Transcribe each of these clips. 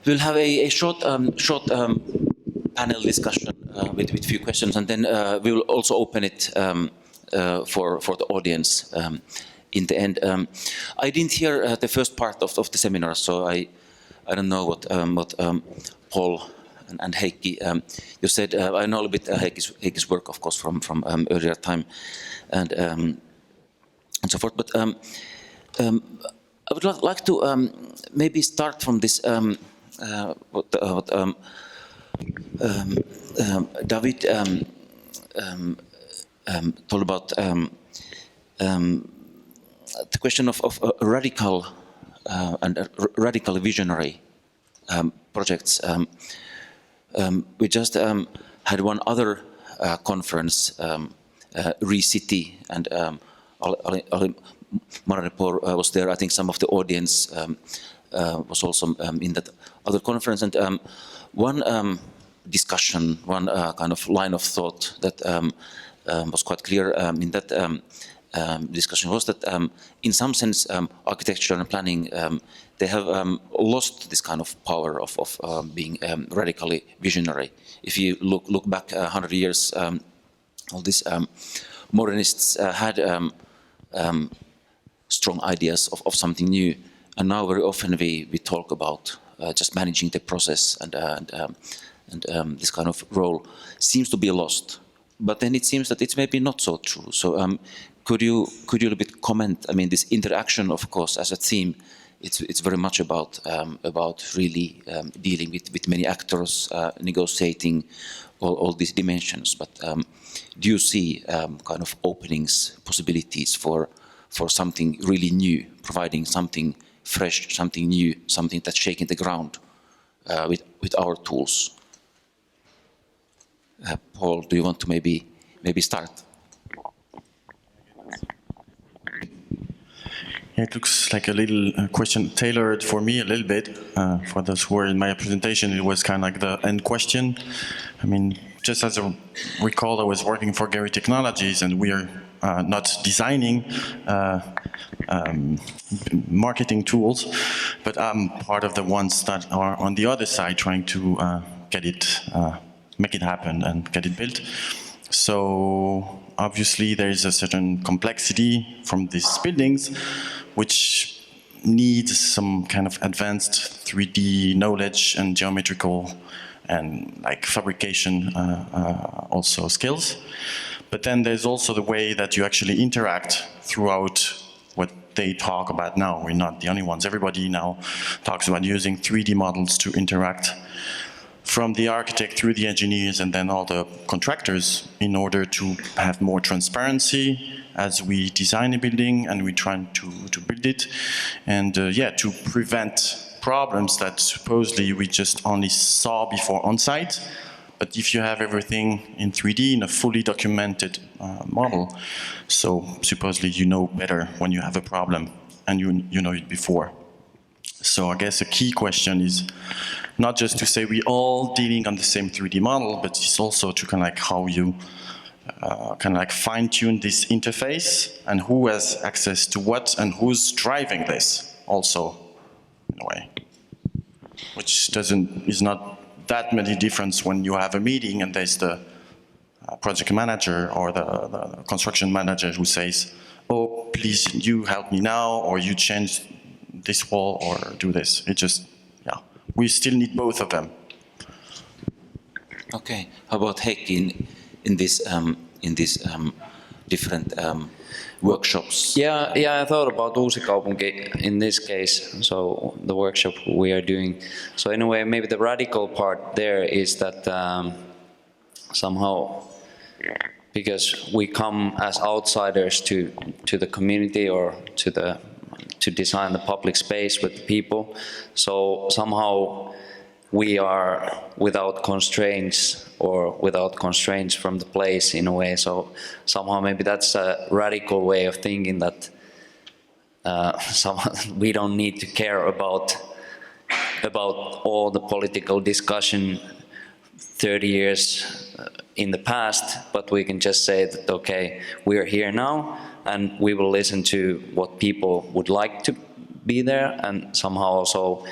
we'll have a short panel discussion with few questions, and then we will also open it for the audience in the end. I didn't hear the first part of the seminar, so I don't know what Paul and Heikki you said. I know a bit Heikki's work, of course, from earlier time, and so forth. But I would like to maybe start from this what David told about the question of radical and radical visionary projects. We just had one other conference, Re-City, and Madanipour was there. I think some of the audience was also in that other conference, and one discussion, one kind of line of thought that was quite clear in that discussion was that in some sense architecture and planning they have lost this kind of power of being radically visionary. If you look back 100 years, all these modernists had strong ideas of something new, and now very often we talk about just managing the process, and this kind of role seems to be lost. But then it seems that it's maybe not so true. So could you a little bit comment? I mean, this interaction, of course, as a theme, it's very much about really dealing with many actors, negotiating all these dimensions. But do you see kind of openings, possibilities for something really new, providing something fresh, something new, something that's shaking the ground with our tools? Paul, do you want to maybe start? It looks like a little question tailored for me a little bit. For those who were in my presentation, it was kind of like the end question. I mean, just as a recall, I was working for Gary Technologies, and we are not designing marketing tools, but I'm part of the ones that are on the other side trying to make it happen and get it built. So obviously there is a certain complexity from these buildings, which needs some kind of advanced 3D knowledge and geometrical and like fabrication also skills. But then there's also the way that you actually interact throughout what they talk about now. We're not the only ones. Everybody now talks about using 3D models to interact from the architect through the engineers and then all the contractors in order to have more transparency as we design a building and we try to build it. And yeah, to prevent problems that supposedly we just only saw before on site. But if you have everything in 3D in a fully documented model, so supposedly you know better when you have a problem and you know it before. So I guess a key question is not just to say we all dealing on the same 3D model, but it's also to kind of like how you kind of like fine-tune this interface and who has access to what and who's driving this also in a way, which is not that many difference when you have a meeting and there's the project manager or the construction manager who says, oh, please, you help me now, or you change this wall or do this. It just, yeah, we still need both of them. Okay, how about Heikki in this different workshops? Yeah, I thought about Uusi Kaupunki in this case, so the workshop we are doing. So in a way, maybe the radical part there is that somehow, because we come as outsiders to the community or to design the public space with the people, so somehow we are without constraints or without constraints from the place in a way. So somehow maybe that's a radical way of thinking that we don't need to care about all the political discussion 30 years in the past, but we can just say that, okay, we're here now and we will listen to what people would like to be there and somehow also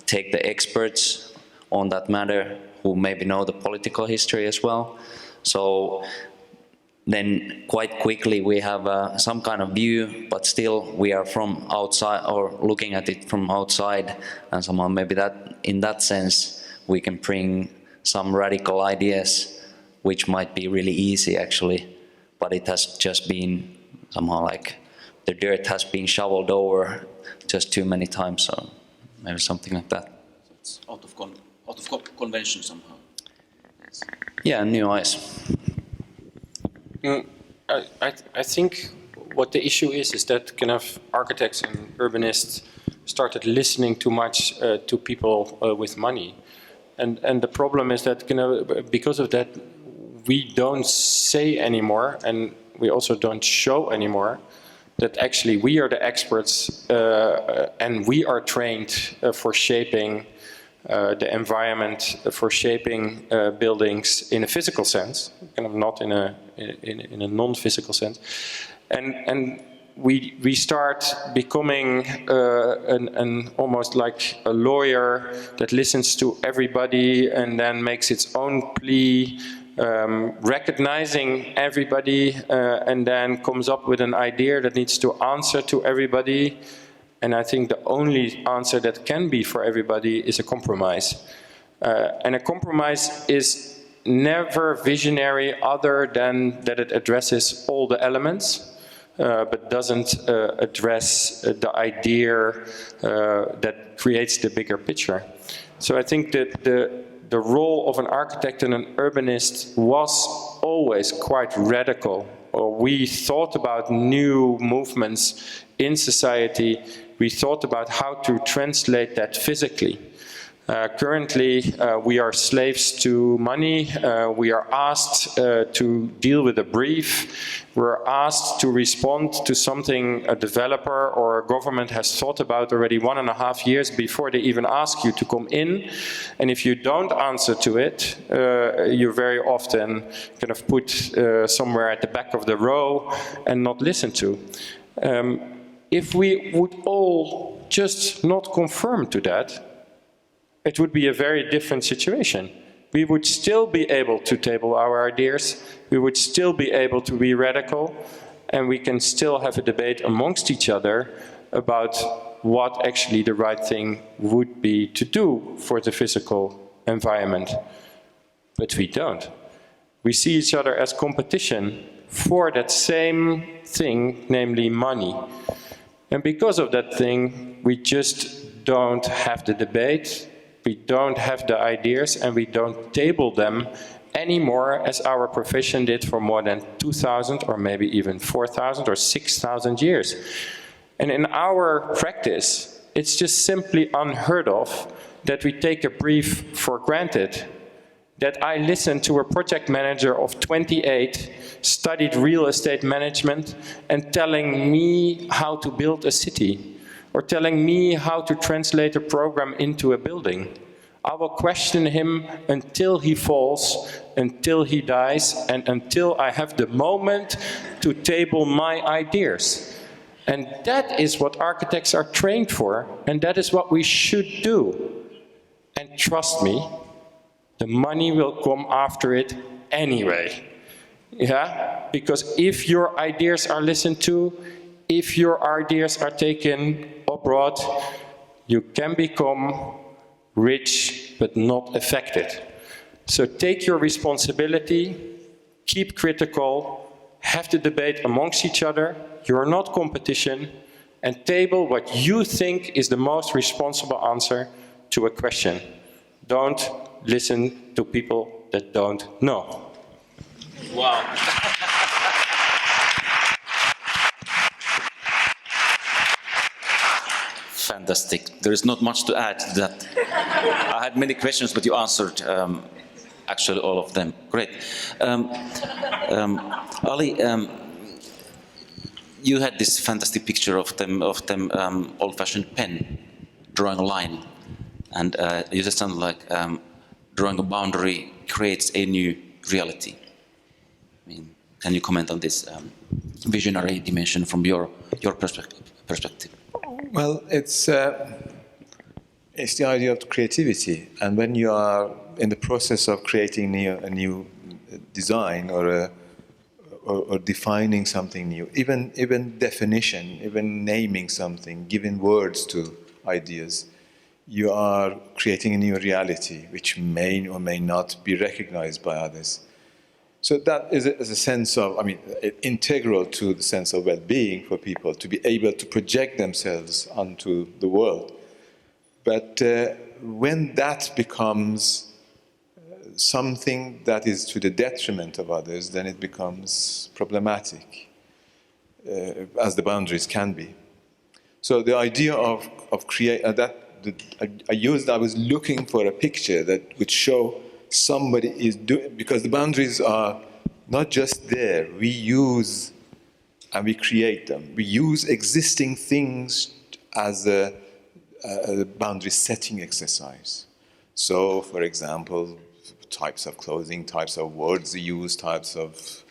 take the experts on that matter who maybe know the political history as well. So then quite quickly we have some kind of view, but still we are from outside or looking at it from outside, and somehow maybe that in that sense we can bring some radical ideas which might be really easy actually, but it has just been somehow like the dirt has been shoveled over just too many times, so maybe something like that. It's out of convention somehow. Yeah, new eyes. I think what the issue is that kind of architects and urbanists started listening too much to people with money, and the problem is that kind of because of that we don't say anymore, and we also don't show anymore that actually we are the experts and we are trained for shaping the environment, for shaping buildings in a physical sense, kind of not in a non-physical sense, and we start becoming an almost like a lawyer that listens to everybody and then makes its own plea, recognizing everybody, and then comes up with an idea that needs to answer to everybody. And I think the only answer that can be for everybody is a compromise. And a compromise is never visionary other than that it addresses all the elements, but doesn't address the idea that creates the bigger picture. So I think that the role of an architect and an urbanist was always quite radical. Or we thought about new movements in society. We thought about how to translate that physically. Currently, we are slaves to money. We are asked to deal with a brief. We're asked to respond to something a developer or a government has thought about already 1.5 years before they even ask you to come in. And if you don't answer to it, you're very often kind of put somewhere at the back of the row and not listened to. If we would all just not conform to that, it would be a very different situation. We would still be able to table our ideas, we would still be able to be radical, and we can still have a debate amongst each other about what actually the right thing would be to do for the physical environment. But we don't. We see each other as competition for that same thing, namely money. And because of that thing, we just don't have the debate, we don't have the ideas, and we don't table them anymore as our profession did for more than 2,000 or maybe even 4,000 or 6,000 years. And in our practice, it's just simply unheard of that we take a brief for granted. That I listened to a project manager of 28, studied real estate management, and telling me how to build a city, or telling me how to translate a program into a building. I will question him until he falls, until he dies, and until I have the moment to table my ideas. And that is what architects are trained for, and that is what we should do. And trust me, the money will come after it anyway. Yeah? Because if your ideas are listened to, if your ideas are taken abroad, you can become rich but not affected. So take your responsibility, keep critical, have the debate amongst each other, you're not competition, and table what you think is the most responsible answer to a question. Don't listen to people that don't know. Wow. Fantastic. There is not much to add to that. I had many questions, but you answered actually all of them. Great. Ali, you had this fantastic picture of them old-fashioned pen drawing a line, and you just sound like drawing a boundary creates a new reality. I mean, can you comment on this visionary dimension from your perspective? Well, it's It's the idea of creativity. And when you are in the process of creating a new design or defining something new, even definition, even naming something, giving words to ideas, you are creating a new reality which may or may not be recognized by others. So that is a sense of, I mean, integral to the sense of well-being for people, to be able to project themselves onto the world. But when that becomes something that is to the detriment of others, then it becomes problematic, as the boundaries can be. So the idea of I was looking for a picture that would show somebody is doing, because the boundaries are not just there, we use and we create them. We use existing things as a boundary setting exercise. So, for example, types of clothing, types of words we use, types of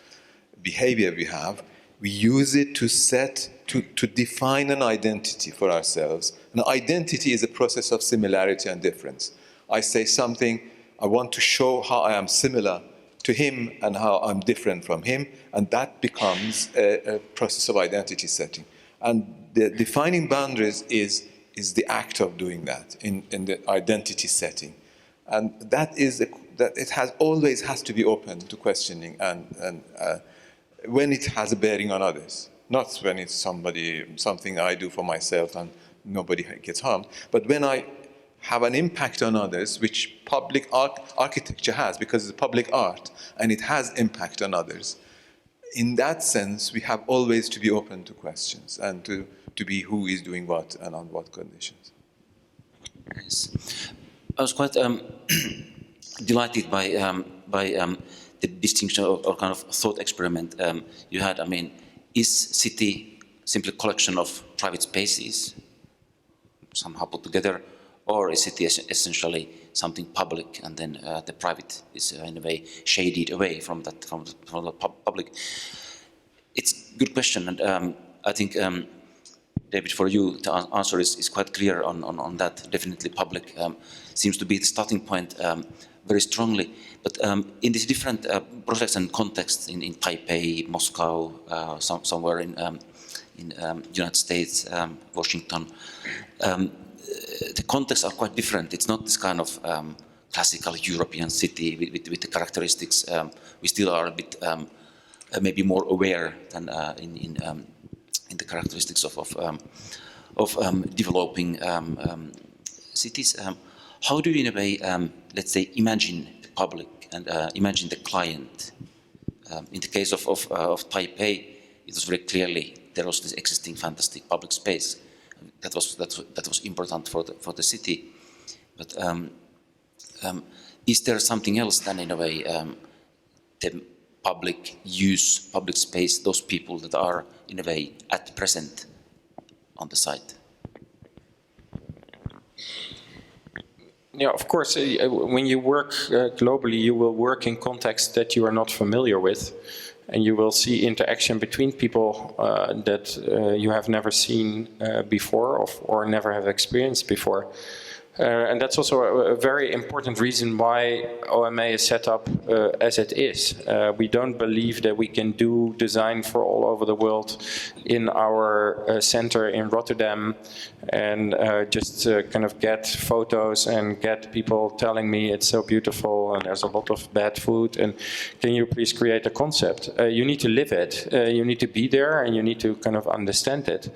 behavior we have, we use it to define an identity for ourselves. An identity is a process of similarity and difference. I say something, I want to show how I am similar to him and how I'm different from him, and that becomes a process of identity setting. And the defining boundaries is the act of doing that in the identity setting. And that it always has to be open to questioning and when it has a bearing on others, not when it's something I do for myself and nobody gets harmed, but when I have an impact on others, which public architecture has, because it's public art and it has impact on others. In that sense, we have always to be open to questions and to be who is doing what and on what conditions. Yes. I was quite delighted by the distinction or kind of thought experiment you had. I mean, is city simply a collection of private spaces somehow put together, or is city essentially something public, and then the private is in a way shaded away from the public? It's a good question, and I think, David, for you, the answer is quite clear on that. Definitely public seems to be the starting point very strongly. But in these different projects and contexts in Taipei, Moscow, somewhere in United States, Washington, the contexts are quite different. It's not this kind of classical European city with the characteristics. We still are a bit maybe more aware than in the characteristics of developing cities, how do you in a way, let's say, imagine the public and imagine the client? In the case of Taipei, it was very clearly there was this existing fantastic public space that was important for the city. But is there something else than in a way the public use, public space, those people that are in a way at present on the site? Yeah, of course, when you work globally, you will work in contexts that you are not familiar with, and you will see interaction between people that you have never seen before or never have experienced before. And that's also a very important reason why OMA is set up as it is. We don't believe that we can do design for all over the world in our center in Rotterdam and just kind of get photos and get people telling me it's so beautiful and there's a lot of bad food and can you please create a concept? You need to live it, you need to be there, and you need to kind of understand it.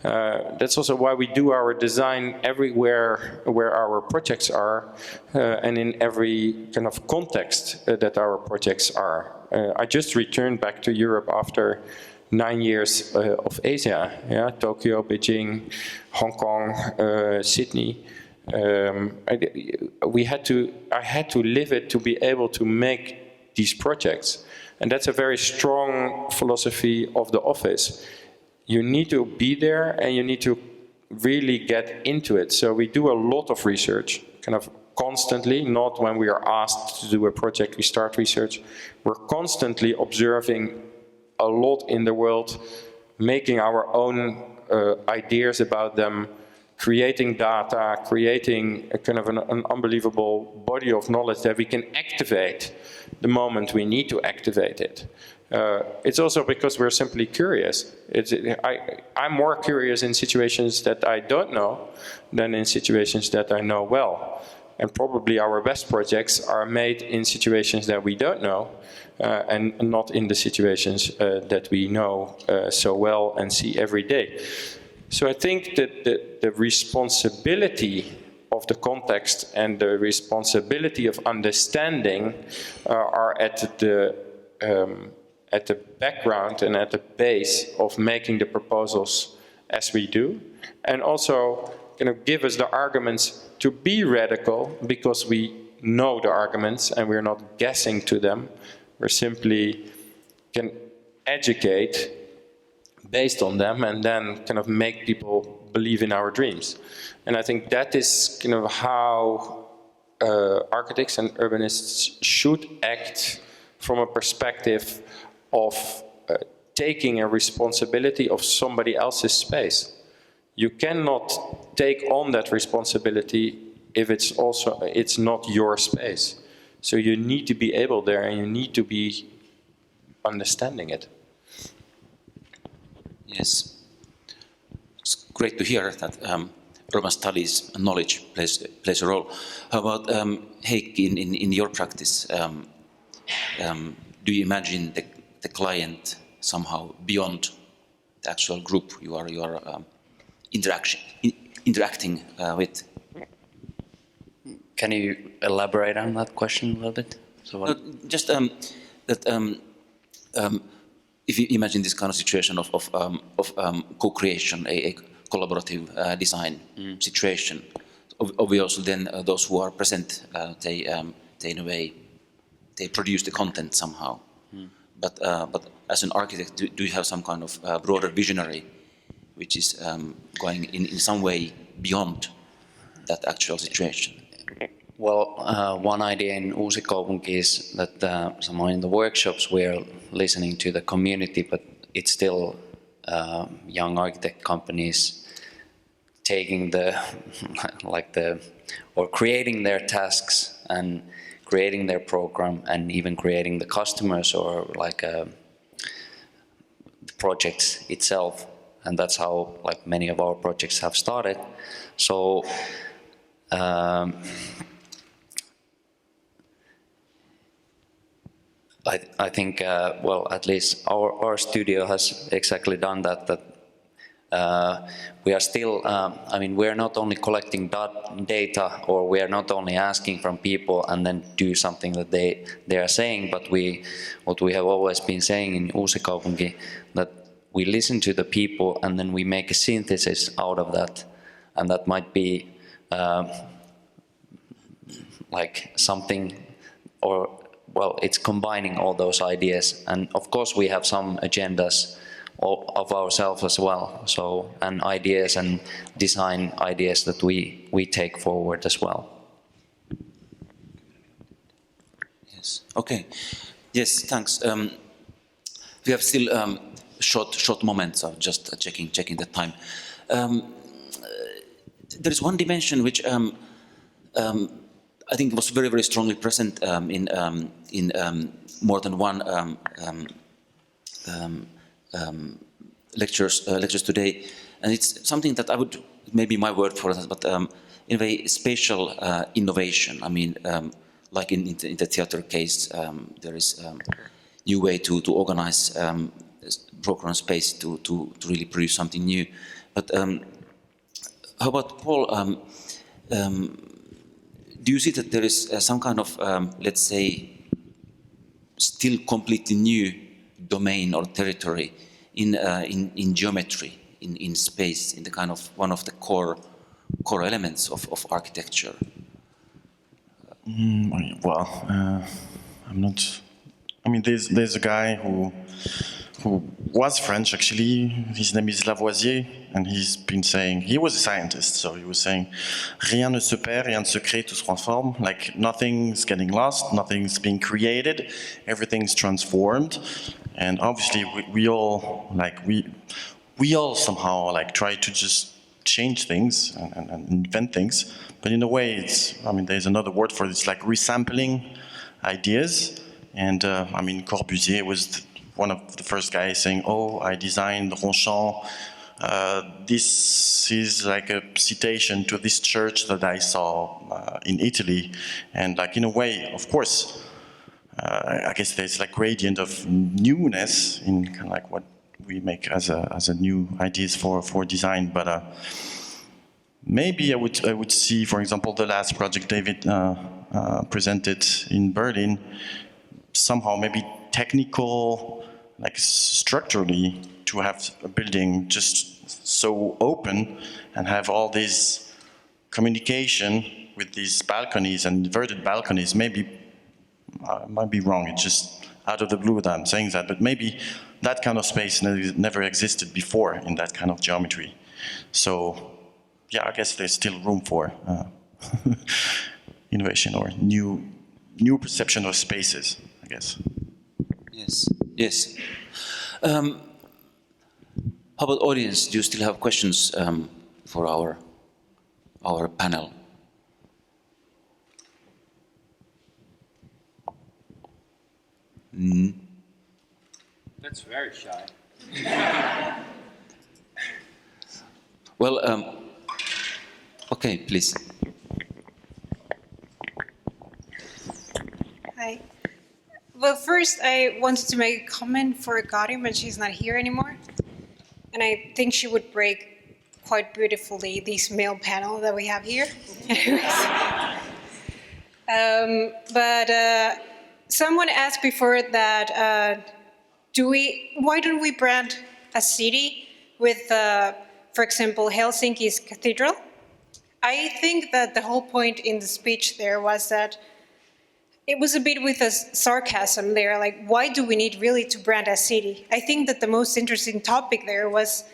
That's also why we do our design everywhere where our projects are and in every kind of context that our projects are. I just returned back to Europe after 9 years of Asia, Tokyo, Beijing, Hong Kong, Sydney. I had to live it to be able to make these projects. And that's a very strong philosophy of the office. You need to be there and you need to really get into it. So we do a lot of research, kind of constantly, not when we are asked to do a project, we start research. We're constantly observing a lot in the world, making our own ideas about them, creating data, creating a kind of an unbelievable body of knowledge that we can activate the moment we need to activate it. It's also because we're simply curious. I'm more curious in situations that I don't know than in situations that I know well. And probably our best projects are made in situations that we don't know, and not in the situations that we know so well and see every day. So I think that the responsibility of the context and the responsibility of understanding are at the background and at the base of making the proposals as we do, and also kind of give us the arguments to be radical because we know the arguments and we're not guessing to them. We simply can educate based on them and then kind of make people believe in our dreams. And I think that is kind of how architects and urbanists should act from a perspective of taking a responsibility of somebody else's space. You cannot take on that responsibility if it's not your space. So you need to be able there and you need to be understanding it. Yes, it's great to hear that urban studies and knowledge plays a role. How about Heikki, in your practice? Do you imagine the client somehow beyond the actual group you are interacting with? Can you elaborate on that question a little bit? So just that if you imagine this kind of situation of co-creation, a collaborative design situation, obviously then those who are present, they in a way, they produce the content somehow. But as an architect, do you have some kind of broader visionary, which is going in some way beyond that actual situation? Well, one idea in Uusi Kaupunki is that somehow in the workshops we're listening to the community, but it's still young architect companies taking or creating their tasks and creating their program and even creating the customers or the projects itself. And that's how many of our projects have started. So I think, well, at least our studio has exactly done that we are still, I mean, we are not only collecting data or we are not only asking from people and then do something that they are saying, but what we have always been saying in Uusi Kaupunki, that we listen to the people and then we make a synthesis out of that. And that might be something, or well, it's combining all those ideas. And of course we have some agendas of ourselves as well. So, and ideas and design ideas that we take forward as well. Yes, okay. Yes, thanks. We have still short moments of just checking the time. There is one dimension which I think was very strongly present in more than one lectures today, and it's something that I would, maybe my word for that, but in a way, spatial innovation. I mean, like in the theater case, there is new way to organize program space to really produce something new. But how about Paul? Do you see that there is some kind of, let's say, still completely new domain or territory in geometry, in space, in the kind of one of the core elements of architecture? Well, I'm not. I mean, there's a guy who was French actually. His name is Lavoisier, and he's been saying, he was a scientist, so he was saying, rien ne se perd, rien ne se crée, tout se transforme. Like nothing's getting lost, nothing's being created, everything's transformed. And obviously we all somehow like try to just change things and invent things. But in a way, it's, I mean, there's another word for it. It's like resampling ideas. And I mean, Corbusier was one of the first guys saying, "Oh, I designed Ronchamp. This is like a citation to this church that I saw in Italy." And like in a way, of course, I guess there's like gradient of newness in kind of like what we make as a new ideas for design. But maybe I would see, for example, the last project David presented in Berlin, somehow maybe technical, like structurally, to have a building just so open and have all this communication with these balconies and inverted balconies. Maybe I might be wrong, it's just out of the blue that I'm saying that, but maybe that kind of space never existed before in that kind of geometry. So yeah, I guess there's still room for innovation or new perception of spaces, I guess. Yes, yes. How about audience? Do you still have questions for our panel? That's very shy. Well, okay, please. Hi. Well, first I wanted to make a comment for Gaudy, but she's not here anymore. And I think she would break quite beautifully this male panel that we have here. But someone asked before that, why don't we brand a city with, for example, Helsinki's cathedral? I think that the whole point in the speech there was that it was a bit with a sarcasm there, like, why do we need really to brand a city? I think that the most interesting topic there was,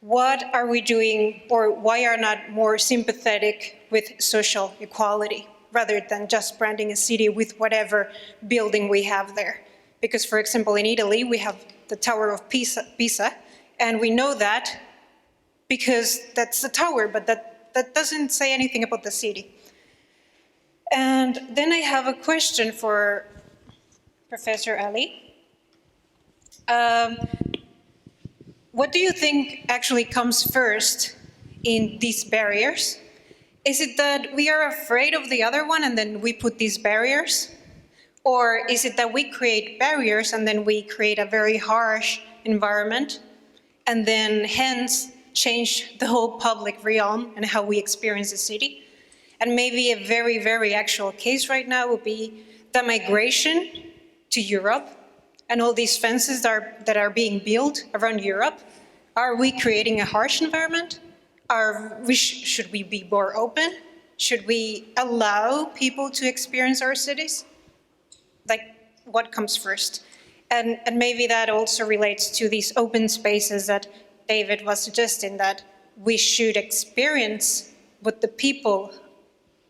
what are we doing, or why are not more sympathetic with social equality, rather than just branding a city with whatever building we have there? Because, for example, in Italy, we have the Tower of Pisa, and we know that because that's the tower, but that doesn't say anything about the city. And then I have a question for Professor Ali. What do you think actually comes first in these barriers? Is it that we are afraid of the other one and then we put these barriers? Or is it that we create barriers and then we create a very harsh environment and then hence change the whole public realm and how we experience the city? And maybe a very, very actual case right now would be the migration to Europe and all these fences that are being built around Europe. Are we creating a harsh environment? Should we be more open? Should we allow people to experience our cities? Like, what comes first? And maybe that also relates to these open spaces that David was suggesting, that we should experience what the people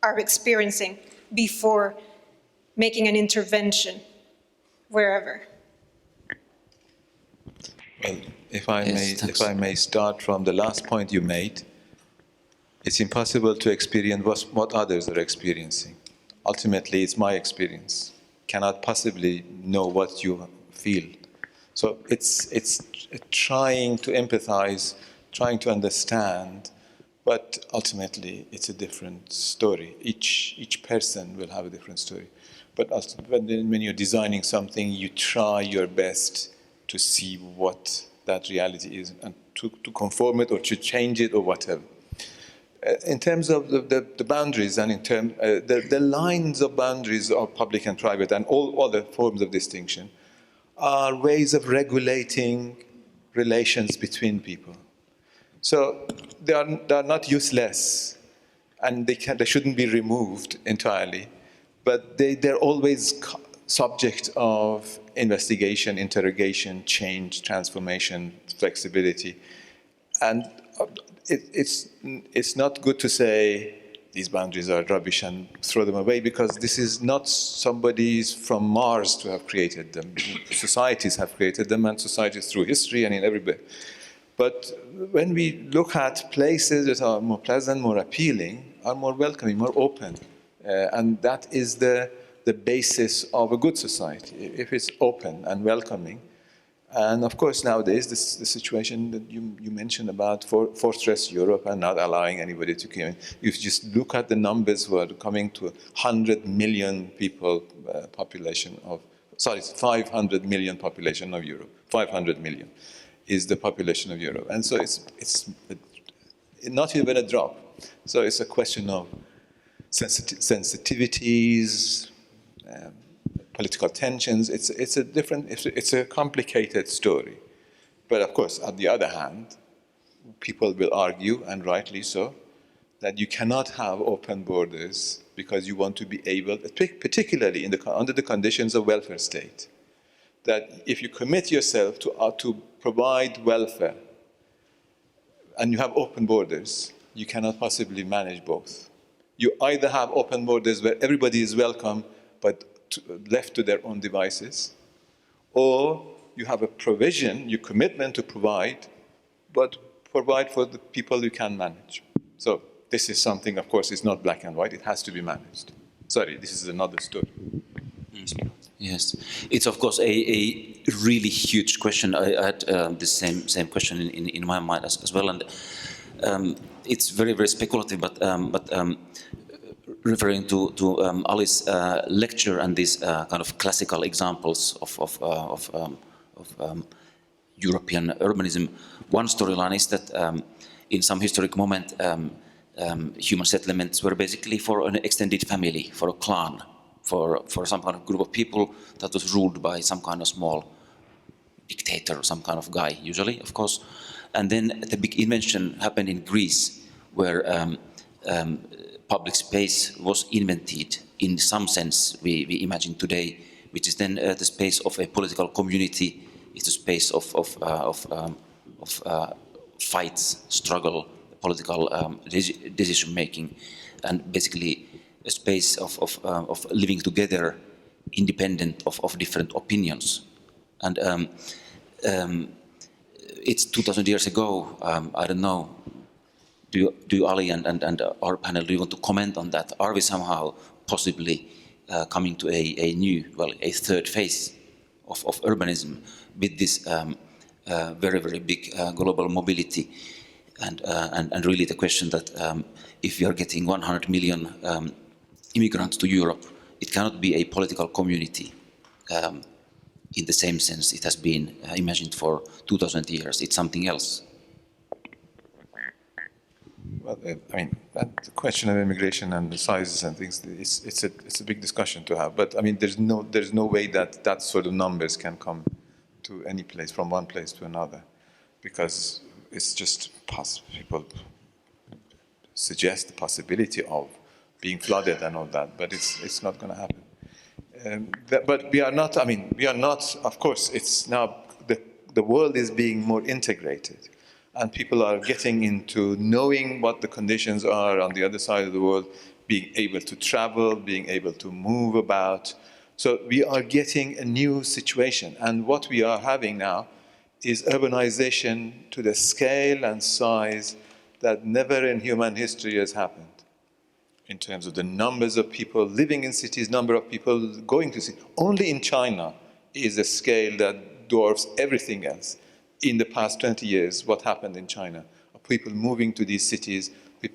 are experiencing before making an intervention wherever. Well, if I may start from the last point you made, it's impossible to experience what others are experiencing. Ultimately, it's my experience. Cannot possibly know what you feel. So it's trying to empathize, trying to understand, but ultimately it's a different story. Each person will have a different story. But when you're designing something, you try your best to see what that reality is and to conform it or to change it or whatever. In terms of the boundaries and in terms the lines of boundaries of public and private and all other forms of distinction are ways of regulating relations between people. So they are not useless, and they shouldn't be removed entirely, but they're always subject of investigation, interrogation, change, transformation, flexibility. And it's not good to say these boundaries are rubbish and throw them away, because this is not somebody's from Mars to have created them. Societies have created them, and societies through history and in every bit. But when we look at places that are more pleasant, more appealing, are more welcoming, more open, and that is the basis of a good society, if it's open and welcoming. And of course, nowadays, the situation that you mentioned about Fortress Europe and not allowing anybody to come in. If you just look at the numbers who are coming to 100 million people population of, sorry, 500 million population of Europe. 500 million is the population of Europe. And so it's not even a drop. So it's a question of sensitivities, political tensions. It's a complicated story. But of course, on the other hand, people will argue, and rightly so, that you cannot have open borders because you want to be able, particularly under the conditions of welfare state, that if you commit yourself to provide welfare and you have open borders, you cannot possibly manage both. You either have open borders where everybody is welcome, but left to their own devices, or you have a provision, your commitment to provide, but provide for the people you can manage. So this is something, of course, it's not black and white, it has to be managed. Sorry, this is another story. Yes, it's of course a really huge question. I had the same question in my mind as well, and it's very, very speculative, but referring to Ali's lecture and these kind of classical examples of European urbanism, one storyline is that in some historic moment, human settlements were basically for an extended family, for a clan, for some kind of group of people that was ruled by some kind of small dictator, some kind of guy, usually, of course. And then the big invention happened in Greece, where public space was invented in some sense we imagine today, which is then the space of a political community. It's the space of fights, struggle, political decision making, and basically a space of living together, independent of different opinions. And it's 2,000 years ago. I don't know. Do Ali and our panel, do you want to comment on that? Are we somehow possibly coming to a new, well, a third phase of urbanism with this very, very big global mobility? And really the question that if we are getting 100 million immigrants to Europe, it cannot be a political community in the same sense it has been imagined for 2,000 years. It's something else. Well, I mean, that question of immigration and the sizes and things, it's a big discussion to have. But I mean, there's no way that sort of numbers can come to any place, from one place to another, because it's just people suggest the possibility of being flooded and all that, but it's not going to happen. But we are not. I mean, we are not. Of course, it's now the world is being more integrated. And people are getting into knowing what the conditions are on the other side of the world, being able to travel, being able to move about. So we are getting a new situation. And what we are having now is urbanization to the scale and size that never in human history has happened. In terms of the numbers of people living in cities, number of people going to cities. Only in China is a scale that dwarfs everything else. In the past 20 years, what happened in China? People moving to these cities, a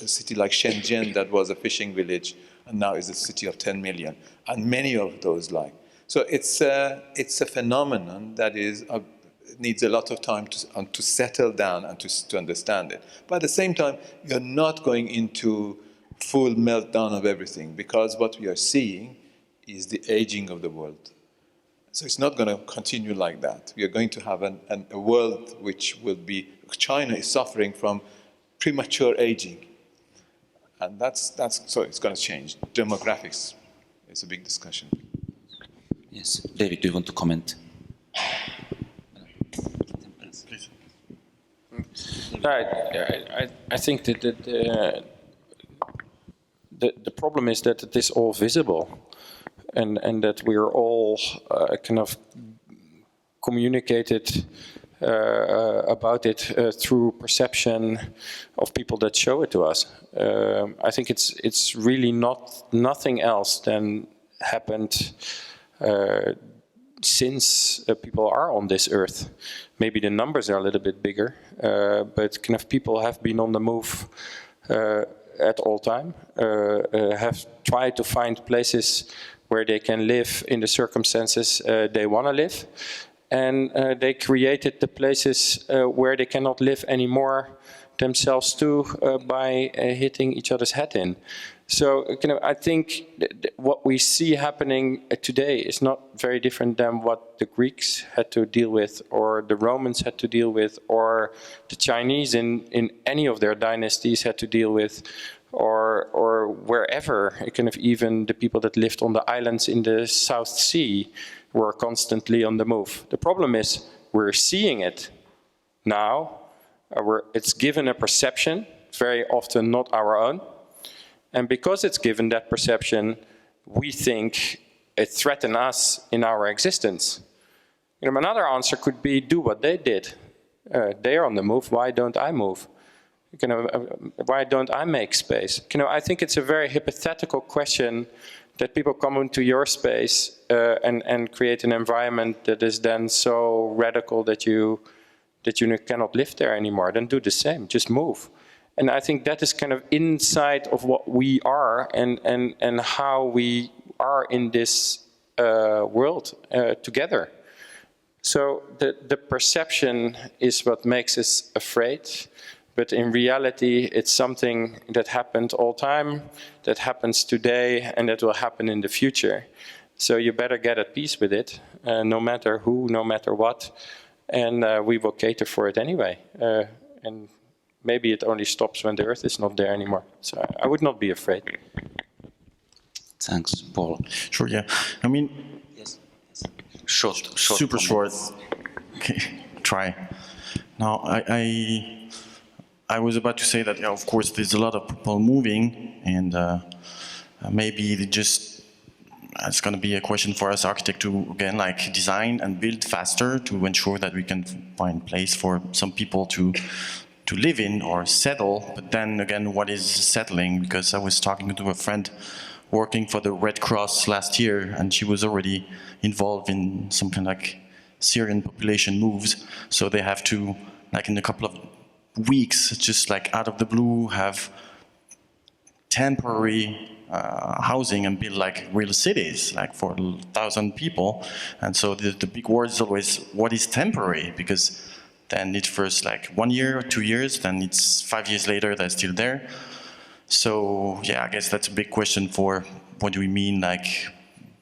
city like Shenzhen that was a fishing village and now is a city of 10 million, and many of those like. So it's a phenomenon that needs a lot of time to settle down and to understand it. But at the same time, you're not going into full meltdown of everything, because what we are seeing is the aging of the world. So it's not going to continue like that. We are going to have a world which will be, China is suffering from premature aging. And so it's going to change. Demographics is a big discussion. Yes. David, do you want to comment? Please. I think that the problem is that it is all visible. And that we are all kind of communicated about it through perception of people that show it to us. I think it's really nothing else than happened since people are on this earth. Maybe the numbers are a little bit bigger, but kind of people have been on the move at all time, have tried to find places where they can live in the circumstances they want to live. And they created the places where they cannot live anymore themselves too by hitting each other's head in. So I think what we see happening today is not very different than what the Greeks had to deal with, or the Romans had to deal with, or the Chinese in any of their dynasties had to deal with, or wherever. Even the people that lived on the islands in the South Sea were constantly on the move. The problem is we're seeing it now. It's given a perception, very often not our own. And because it's given that perception, we think it threatens us in our existence. Another answer could be, do what they did. They are on the move, why don't I move? Why don't I make space? I think it's a very hypothetical question that people come into your space and create an environment that is then so radical that you cannot live there anymore. Then do the same, just move. And I think that is kind of inside of what we are and how we are in this world together. So the perception is what makes us afraid. But in reality, it's something that happened all time, that happens today, and that will happen in the future. So you better get at peace with it, no matter who, no matter what, and we will cater for it anyway. And maybe it only stops when the Earth is not there anymore. So I would not be afraid. Thanks, Paul. Sure, yeah. Yes. Short. Super short. Okay, try. Now, I was about to say that, yeah, of course, there's a lot of people moving, and maybe it's going to be a question for us architects to, again, like design and build faster to ensure that we can find place for some people to live in or settle. But then again, what is settling? Because I was talking to a friend working for the Red Cross last year, and she was already involved in some kind of like Syrian population moves. So they have to, like in a couple of weeks, just like out of the blue, have temporary housing and build like real cities, like for 1,000 people. And so the big word is always, what is temporary? Because then it's first like 1 year or 2 years, then it's 5 years later, they're still there. So yeah, I guess that's a big question for what do we mean like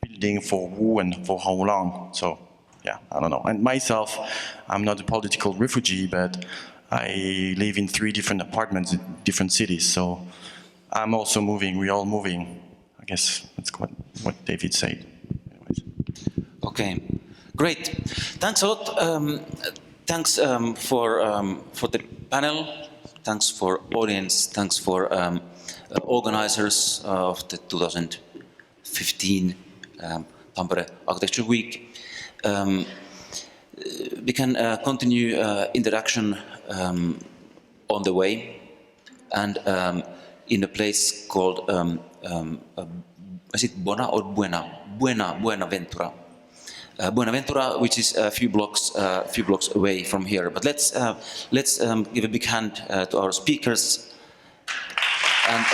building for who and for how long? So yeah, I don't know. And myself, I'm not a political refugee, but I live in 3 different apartments in different cities. So I'm also moving, we're all moving. I guess that's what David said. Anyways. Okay, great. Thanks a lot. Thanks for the panel. Thanks for audience. Thanks for organizers of the 2015 Tampere Architecture Week. We can continue interaction on the way, and in a place called is it Bona or Buenaventura? Buenaventura, which is a few blocks away from here. But let's give a big hand to our speakers. And